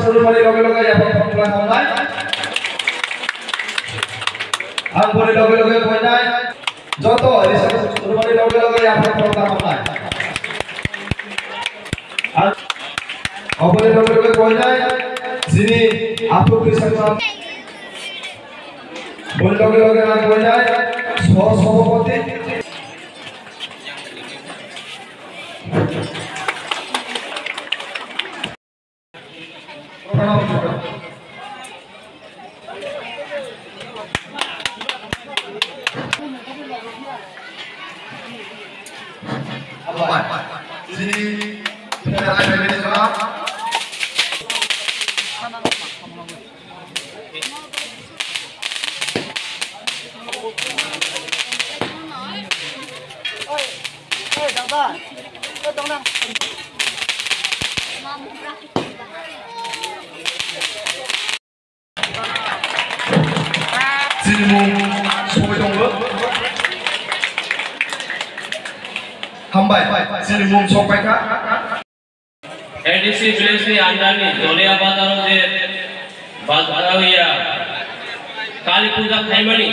सुरुमानि लगे याबो फंक्ला हमनाय आं बोले लगे फैनाय जत रिसार्च सुरुमानि लगे याबो फंक्ला हमनाय आं अबले लगे फैनाय जिनि आपु रिसार्च बोले लगे आं फैनाय सभापति एडीसी विलेज नि अंडारनि दलिया बाजाराव जे बाजाराव या काली पूजा खाइमानि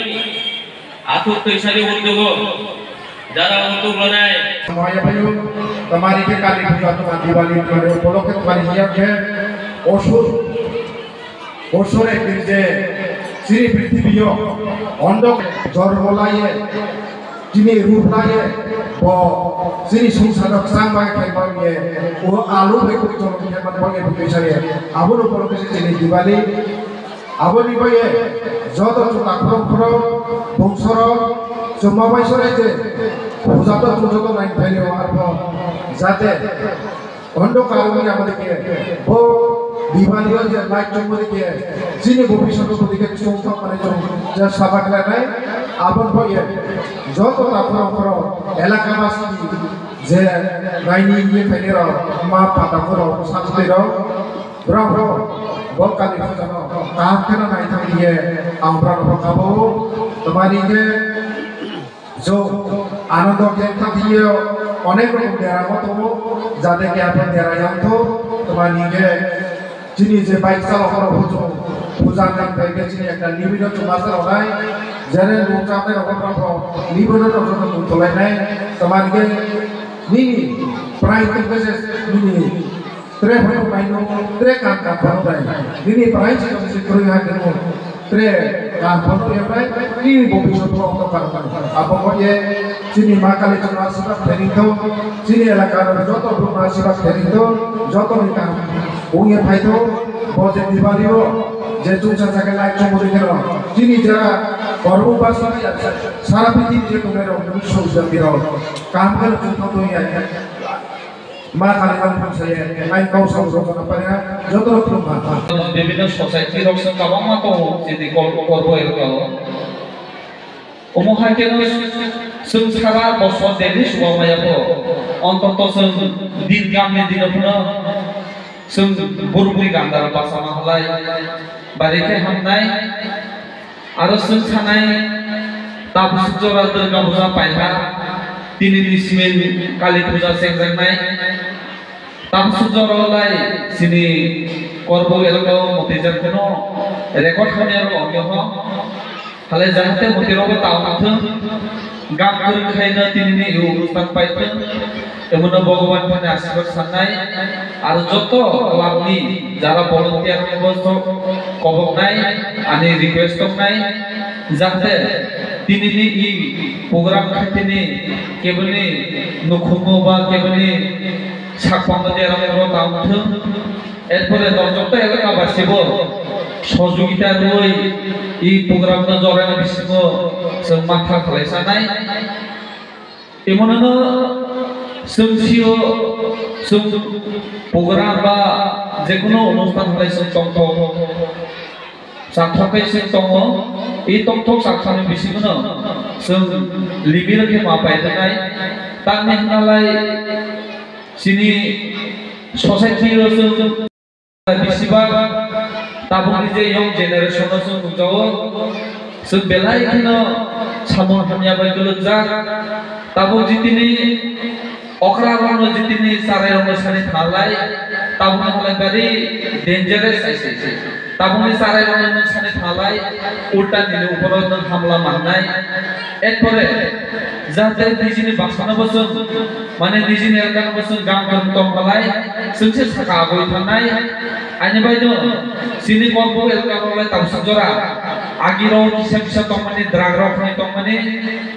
आखु कैसानि उद्योग जारा उद्योग लानाय semuanya bayu kemarin ke kali puja Tuhan Diwali kemarin polok ke kemarin siap ke osur ekirje siri prithibiyo ondok jor bolaye jini rup laye bo sini sungsadok sampai kaibannya alu baik itu kaiban bagi bukisari abon polok ke sini Diwali abon ibaye jodoh cuma pro bongsoro semua baisore je পুজাটা পুজোটা নাই ফেলে আর যাতে অন্ধকারগুলি আমাদেরকে ও দিবালিও যে light চমদিকে যিনি ভবিষ্যতের দিকে চমক মানে যা সাবাক লাগায় আপন ভয়ে যত তারপর এলাকাবাসী যে নাইনি ইয়ে ফেলে মা পাতা করো শান্তি রও ব্রহ্ম বকালি পুজানো কাম কেন নাই থাকিয়ে আমরা খাবো তোমারই যে जो आनंद देखता दिए अनेक रकम देरामत हो जाते कि आप देरायाम तो तुम्हारी के जिन्हीं जे बाइक चालक करो हो पूजा करते हैं जिन्हीं एक निबिनो चुमासर हो रहा है जरे लोग चाहते हैं अपन पर निबिनो तो तो लेना है तुम्हारी के नी प्राइस के से नी त्रे भरो माइनो त्रे काम भरो रहा है नी प्राइस के से करो यहाँ के tre kampung yang baik ini bumi suatu untuk kampung apa kau ye sini makali cuma sifat dari itu sini elakan joto belum sifat dari itu joto nikah punya itu bojen di Bali jatuh saja naik cuma di kero sini jara baru pasti salah pilih je kemero sudah biro kampung cuma tu ya makali kampung saya main kau sama apa ya joto belum apa বিভিন্ন society রকম কাবাং মাতো যদি করব এরকম ওমহাই কেন जों सारा बसर देनि सुबामायाबो अन्तत जों दिन गामनि दिनफोराव जों बरबुरि गान्दार बासामा हलाय बारिखे हामनाय आरो जों थानाय ताबुजरा दुर्गा पूजा पाइहा दिननि सिमेन काली पूजा सेंजांनाय ताबुजरालाय सिनि করব এরকম মতিজার কোন রেকর্ড খানে আর অজ্ঞহ তাহলে যাতে মতিরবে তাও মাথ গাম করে খাইনা তিননি এই অনুষ্ঠান পাইতেন এমন ভগবান মানে আশীর্বাদ সানাই আর যত লাভনি যারা ভলান্টিয়ার অবস্থ কবক নাই আনি রিকোয়েস্ট নাই যাতে তিননি এই প্রোগ্রাম খাইতেনি কেবলনি নখুমো বা কেবলনি সাকপাঙ্গ দেরামো তাও মাথ এরপরে যত এলাকাবাসী সহযোগিতা রই এই প্রোগ্রামটা জরানো বিশ্বঙ্গ जों माथा खालायसानाय एमोननो जों सिओ जों प्रग्राम बा जेकुनो अनुष्ठान खालाय जों तंथक जाथाखै जों दङ এই तंथक जाथानि बिसिखौनो जों लिबिरखे मापायनाय तांनि नालाय सिनि ससाइटि जों बिसिबा ताबुनि जे यंग जेनारेशन जों नुजावो जों बेलायखौनो सामन हामिया बायदि जा ताबु जितिनि अखरा रंनो जितिनि साराय रंनो सानि थालाय tabung halai very dangerous aise tabung sarai nang sane thalai ulta nile upor nang hamla mannai এরপরে যাতে dijini baksana bosun mane dijini elkan bosun gam gam tong palai sungse saka boi thanai aine baido sini korbo elkan olai tausa jora agiro kisa kisa tong mane drag rok ni tong mane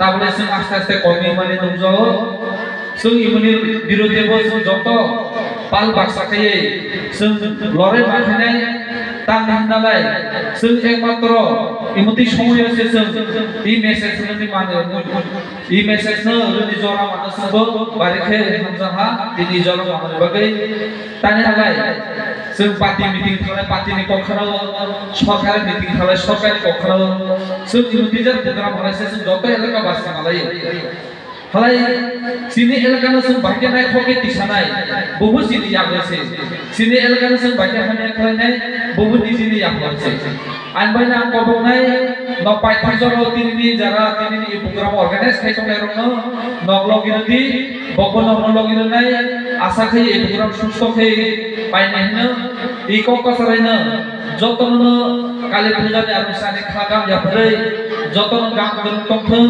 tabule sung aste aste komi mane nungjo sung imuni birode bosun joto pal baksa kai sung lore makhanai tang nalai sung ekmatro imuti সময় আছে sung এই message ni mane এই message না রনি জরা মানুষ বাড়ি খেয়ে হামজাহা তিনি জল আমাদের বাগৈ তানে হালাই sung পার্টি মিটিং খালে পার্টি নি কখনো সরকারি মিটিং খালে সরকারি কখনো sung ইমুতি যার প্রোগ্রাম হলাইছে sung যত এলাকা বাসে মালাই halai sini elakana sung bagian naik hoke tisanai bubu sini yang lese sini elakana sung bagian hanya kalian bubu di sini yang lese anbai na kobong nai no pai thajoro tini jara tini program organize kai tong lerong no login di bobo no login nai asa kai program susto kai pai nai na iko kasarai na jotono kali puja ni arusane khagam ya prai jotono gam gam tong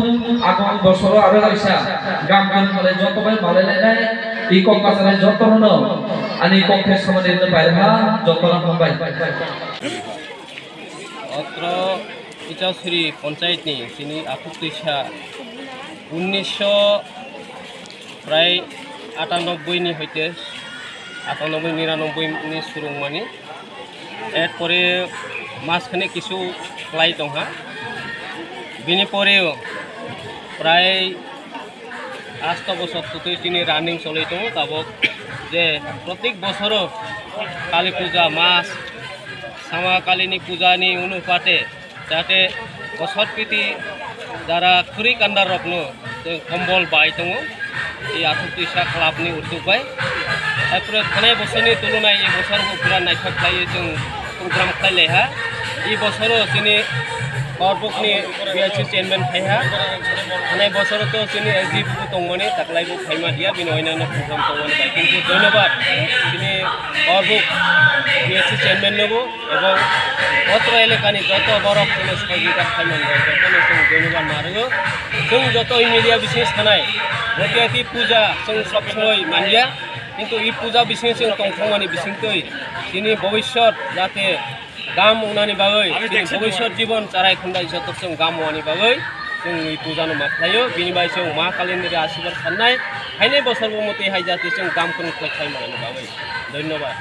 agong bosoro aro isa gam gam male joto bai male nai iko kasarai jotono ani iko khes samane na bairha jotono hambai অত্র ইটাশ্রী পঞ্চায়েতনি চিনি আকুতিসা 1900 প্রায় 98 হইতে 98 99 সুরুংমানি এরপরে মাঝখানে কিছু fly দংহা বিনি পরেও প্রায় 8 বছর তুই চিনি রানিং চলাই দং তাবক যে প্রত্যেক বছরও কালী পূজা মাস sama kali ini puja ni unupate jate bosot piti dara kuri kandar rokno kombol bai tongo i atu tisa club ni urtu bai tapre khane bosoni tulunai e bosor ko pura naithak khai jeng program khai leha i bosoro sini korbuk ni BHC chairman khaiha khane bosoro to sini SG bu tongmani taklai bu khaima dia binoina na program tongmani bai kintu ধন্যবাদ sini korbuk BHC chairman nobo এবং অত্র এলাকানি যত বড় কোনো সহযোগিতা খাইমান যতনে जों ধন্যবাদ মারগো जों যত মিডিয়া বিশেষ থানায় রতিয়াতি পূজা जों সব সময় মানিয়া কিন্তু এই পূজা বিশেষ जों তংথমানি বিশেষতই তিনি ভবিষ্যৎ যাতে গাম উনানি বাগৈ ভবিষ্যৎ জীবন চারাই খুন্দাই যত जों গাম উনানি বাগৈ जों এই পূজানো মাথাयो বিনিবাই जों মা কালিনীর আশীর্বাদ সান্নাই হাইনে বছর মতে হাই যাতে जों গাম কোন খাইমান বাগৈ ধন্যবাদ।